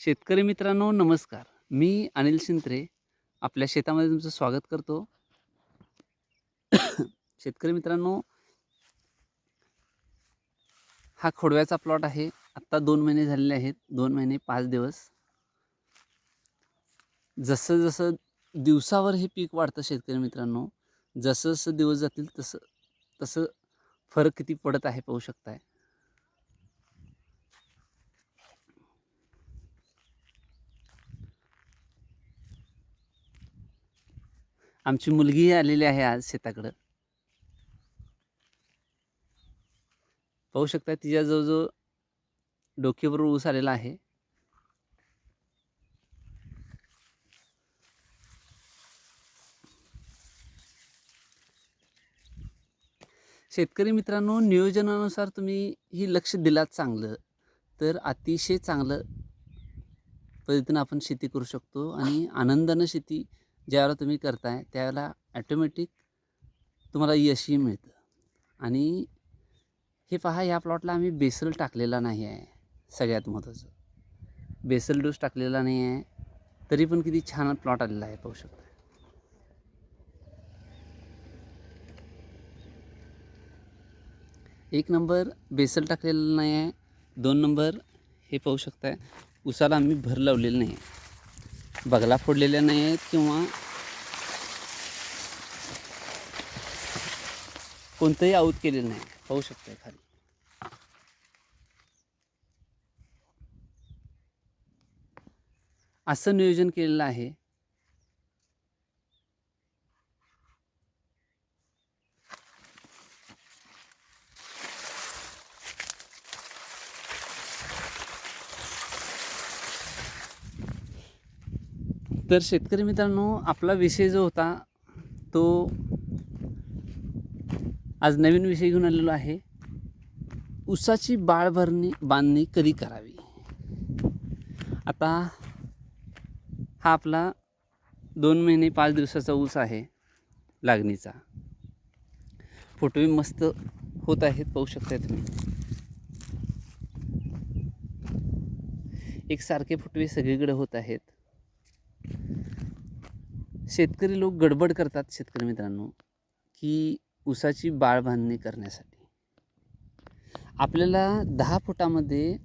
शेतकरी मित्रांनो नमस्कार. मी अनिल शिंत्रे आपल्या शेतामध्ये तुमचं स्वागत करतो. शेतकरी मित्रांनो, हा खोडव्याचा प्लॉट आहे. आत्ता 2 महिने झालेले आहेत. 2 महिने 5 दिवस. जसं-जसं दिवसावर हे पीक वाढतं शेतकरी मित्रांनो, जसं-जसं दिवस जातील तसं फरक किती पडत आहे पाहू शकताय. आमची मुलगीही आलेली आहे आज शेताकडं. पाहू शकता तिच्या जवळ डोक्यावर ऊस आलेला आहे. शेतकरी मित्रांनो, नियोजनानुसार तुम्ही ही लक्ष दिलात चांगलं, तर अतिशय चांगलं पद्धतीनं आपण शेती करू शकतो आणि आनंदानं शेती ज्यावेळेला तुम्ही करताय, त्यावेळेला ॲटोमॅटिक तुम्हाला यशही मिळतं. आणि हे पहा, या प्लॉटला आम्ही बेसल टाकलेला नाही आहे. सगळ्यात महत्त्वाचं, बेसल डोस टाकलेला नाही आहे, तरी पण किती छान प्लॉट आलेला आहे पाहू शकता. एक नंबर बेसल टाकलेला नाही आहे. 2 नंबर हे पाहू शकताय, उसाला आम्ही भर लावलेलं नाही आहे, बगला फोडलेल्या नाही आहेत किंवा कोणतंही आऊत केलेलं नाही. पाहू शकताय खाली. असं नियोजन केलेलं आहे. तर शेतकरी मित्रांनो, आपला विषय जो होता तो आज नवीन विषय घेऊन आलेलो आहे. ऊसाची बांधणी कधी करावी. आता हा आपला 2 महिने 5 दिवसाचा ऊस आहे लागणीचा. फुटवे मस्त होत आहेत पाहू शकताय तुम्ही. एकसारखे फुटवे सगळीकडे होत आहेत. शेतकरी लोक गडबड करतात शेतकरी मित्रांनो, की ऊसाची बांधणी करण्यासाठी. आपल्याला 10 फुटामध्ये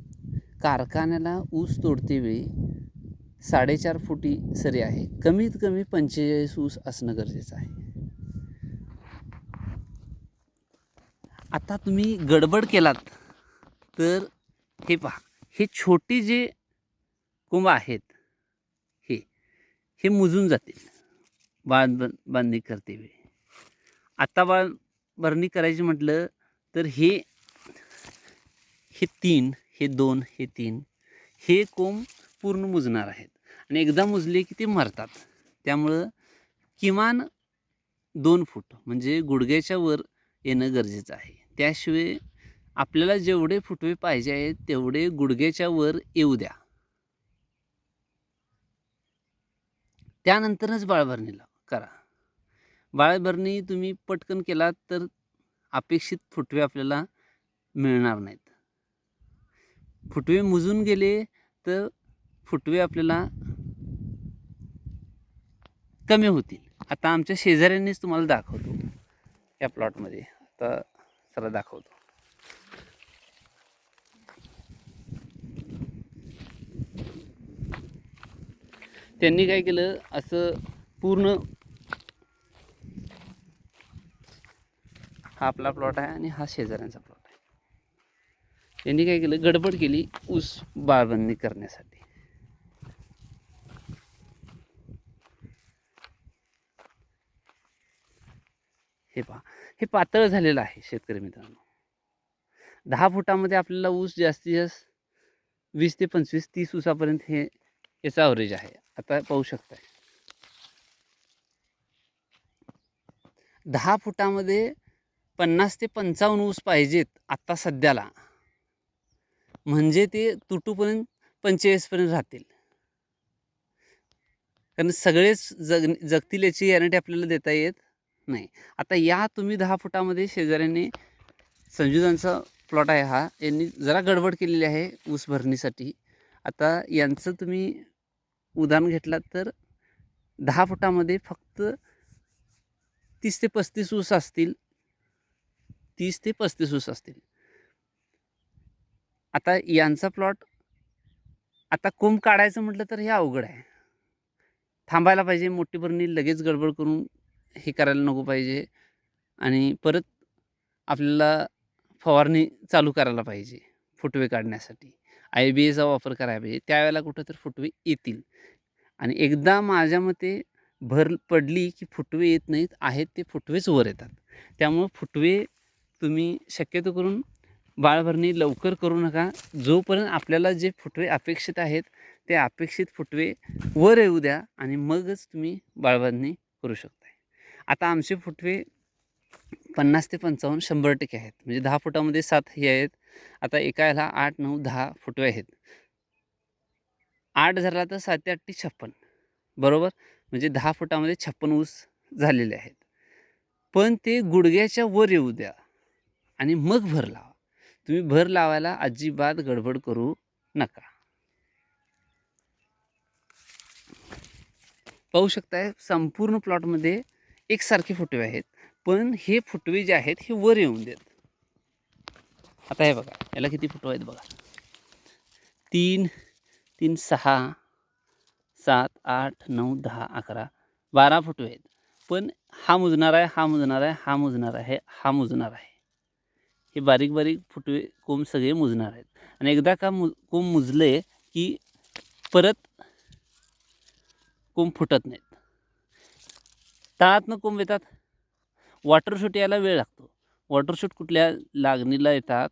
कारखान्याला ऊस तोडते वेळी 4.5 फुटी सरी आहे. कमीत कमी 45 ऊस असणं गरजेचं आहे. आता तुम्ही गडबड केलात तर हे पहा, हे छोटे जे कोंब आहेत हे मुजून जातील बांधणी करते वेळी. आता बांधणी करायची म्हटलं तर हे 3, हे 2, हे 3 हे कोंब पूर्ण मुजणार आहेत आणि एकदा मुजले की ते मरतात. त्यामुळं किमान 2 फूट म्हणजे गुडघ्याच्या वर येणं गरजेचं आहे. त्याशिवाय आपल्याला जेवढे फुटवे पाहिजे आहेत तेवढे गुडघ्याच्या वर येऊ द्या. त्यानंतरच बाळभरणीला करा. बाळभरणी तुम्ही पटकन केलात तर अपेक्षित फुटवे आपल्याला मिळणार नाहीत. फुटवे मुजून गेले तर फुटवे आपल्याला कमी होतील. आता आमच्या शेजाऱ्यांनीच तुम्हाला दाखवतो या प्लॉटमध्ये. आता चला दाखवतो. त्यांनी काय केलं, असं पूर्ण हा आपला प्लॉट आहे आणि हा शेजाऱ्यांचा प्लॉट आहे. त्यांनी काय केलं, गडबड केली ऊस बाळबंदी करण्यासाठी. हे पहा, हे पातळ झालेलं आहे शेतकरी मित्रांनो. 10 फुटामध्ये आपल्याला ऊस जास्तीत जास्त 20 ते 25, 30 ऊसापर्यंत हे याचं ॲव्हरेज आहे. आता पाहू शकताय 10 फुटामध्ये 50 ते 55 ऊस पाहिजेत आत्ता सध्याला, म्हणजे ते तुटूपर्यंत 45 पर्यंत राहतील. कारण सगळेच जगतील याची गॅरंटी आपल्याला देता येत नाही. आता या तुम्ही 10 फुटामध्ये शेजाऱ्यांनी संजूदांचा प्लॉट आहे हा, यांनी जरा गडबड केलेली आहे ऊस भरणीसाठी आता यांचं तुम्ही उदाहरण घेतलात तर 10 फुटामध्ये फक्त 30 ते 35 ऊस असतील. 30 ते 35 ऊस असतील. आता यांचा प्लॉट आता कोंब काढायचं म्हटलं तर हे अवघड आहे. थांबायला पाहिजे, मोठी भरणी लगेच गडबड करून हे करायला नको पाहिजे आणि परत आपल्याला फवारणी चालू करायला पाहिजे फुटवे काढण्यासाठी. IBAचा वापर करायला पाहिजे. त्यावेळेला कुठं तर फुटवे येतील आणि एकदा माझ्या मते भर पडली की फुटवे येत नाहीत, आहेत ते फुटवेच वर येतात. त्यामुळं फुटवे तुम्ही शक्यतो करून बाळभरणी लवकर करू नका. जोपर्यंत आपल्याला जे फुटवे अपेक्षित आहेत ते अपेक्षित फुटवे वर येऊ द्या आणि मगच तुम्ही बाळभरणी करू शकता. आता आमचे फुटवे 50 ते 55 100% आहेत. म्हणजे 10 फुटामध्ये 7 हे आहेत. आता एका ह्याला 8, 9, 10 फुटवे आहेत. 8 धरला तर 7 ते 8 56 बरोबर. म्हणजे 10 फुटामध्ये 56 ऊस झालेले आहेत. पण ते गुडघ्याच्या वर येऊ द्या आणि मग भर लावा. तुम्ही भर लावायला अजिबात गडबड करू नका. पाहू शकताय संपूर्ण प्लॉटमध्ये एकसारखे फुटवे आहेत, पण हे फुटवे जे आहेत हे वर येऊन देत. आता हे बघा, याला किती फुटवे आहेत बघा. 3, 3, 6, 7, 8, 9, 10, 11, 12 फुटवे आहेत. पण हा मुजणार आहे, हा मुजणार आहे, हा मुजणार आहे, हा मुजणार आहे. हे बारीक बारीक फुटवे कोंब सगळे मुजणार आहेत आणि एकदा का कोंब मुजले की परत कोंब फुटत नाहीत. तळातनं कोंब येतात. वॉटरशूट यायला वेळ लागतो. वॉटरशूट कुठल्या लागणीला येतात?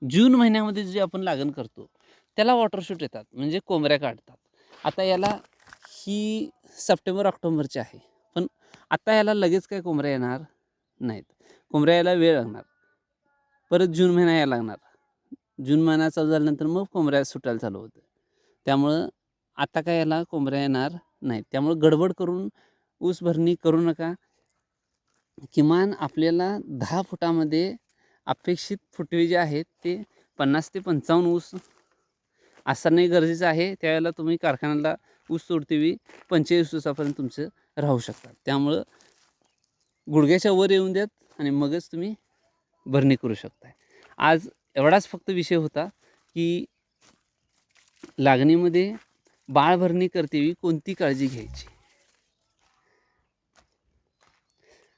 जून महिन्यामध्ये जे आपण लागण करतो त्याला वॉटरशूट येतात, म्हणजे कोंबऱ्या काढतात. आता याला ही सप्टेंबर ऑक्टोबरची आहे, पण आता याला लगेच काय कोंबऱ्या येणार नाहीत. कोंबऱ्या यायला वेळ लागणार. परत जून महिना यायला लागणार. जून महिना चालू झाल्यानंतर मग कोंबऱ्या सुटायला चालू होतं. त्यामुळं आता काय याला कोंबऱ्या येणार नाहीत. त्यामुळं गडबड करून ऊस भरणी करू नका. किमान आपल्याला 10 फुटामध्ये अपेक्षित फुटवे जे आहेत ते 50 ते 55 ऊस असणं गरजेचं आहे. त्यावेळेला तुम्ही कारखान्याला ऊस तोडतेवेळी 45 ऊसापर्यंत तुमचं राहू शकतात. त्यामुळं गुडघ्याच्या वर येऊन द्यात आणि मगच तुम्ही भरणी करू शकता. आज एवढाच फक्त विषय होता की लागणीमध्ये बाळभरणी करतेवेळी कोणती काळजी घ्यायची.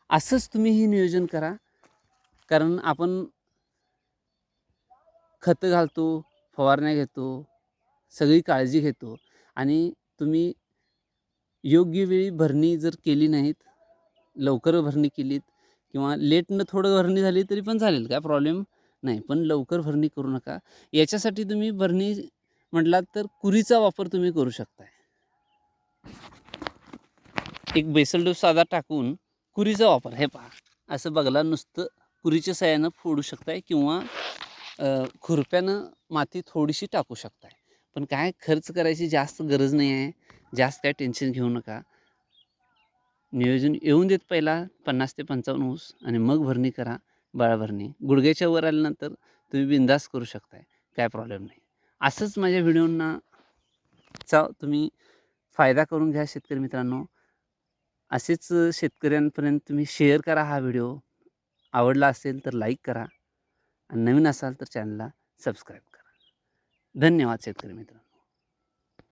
असंच तुम्ही हे नियोजन करा. कारण आपण खतं घालतो, फवारण्या घेतो, सगळी काळजी घेतो आणि तुम्ही योग्य वेळी भरणी जर केली नाहीत, लवकर भरणी केलीत किंवा लेटनं थोडं भरणी झाली तरी पण चालेल, काय प्रॉब्लेम नाही. पण लवकर भरणी करू नका. याच्यासाठी तुम्ही भरणी म्हटलात तर कुरीचा वापर तुम्ही करू शकताय. एक बेसल डोस साधा टाकून कुरीचा वापर, हे पहा असं बघला नुसतं कुरीच्या साहाय्यानं फोडू शकताय किंवा खुरप्यानं माती थोडीशी टाकू शकताय. पण काय खर्च करायची जास्त गरज नाही आहे. जास्त काय टेन्शन घेऊ नका. नियोजन येऊन देत पहिला 50 ते 55 ऊस आणि मग भरणी करा. बाळभरणी गुडघ्याच्या वर आल्यानंतर तुम्ही बिनधास्त करू शकताय, काय प्रॉब्लेम नाही. असंच माझ्या व्हिडिओंना तुम्ही फायदा करून घ्या शेतकरी मित्रांनो. असेच शेतकऱ्यांपर्यंत तुम्ही शेअर करा हा व्हिडिओ. आवडला असेल तर लाईक करा आणि नवीन असाल तर चॅनलला सबस्क्राईब करा. धन्यवाद शेतकरी मित्रांनो.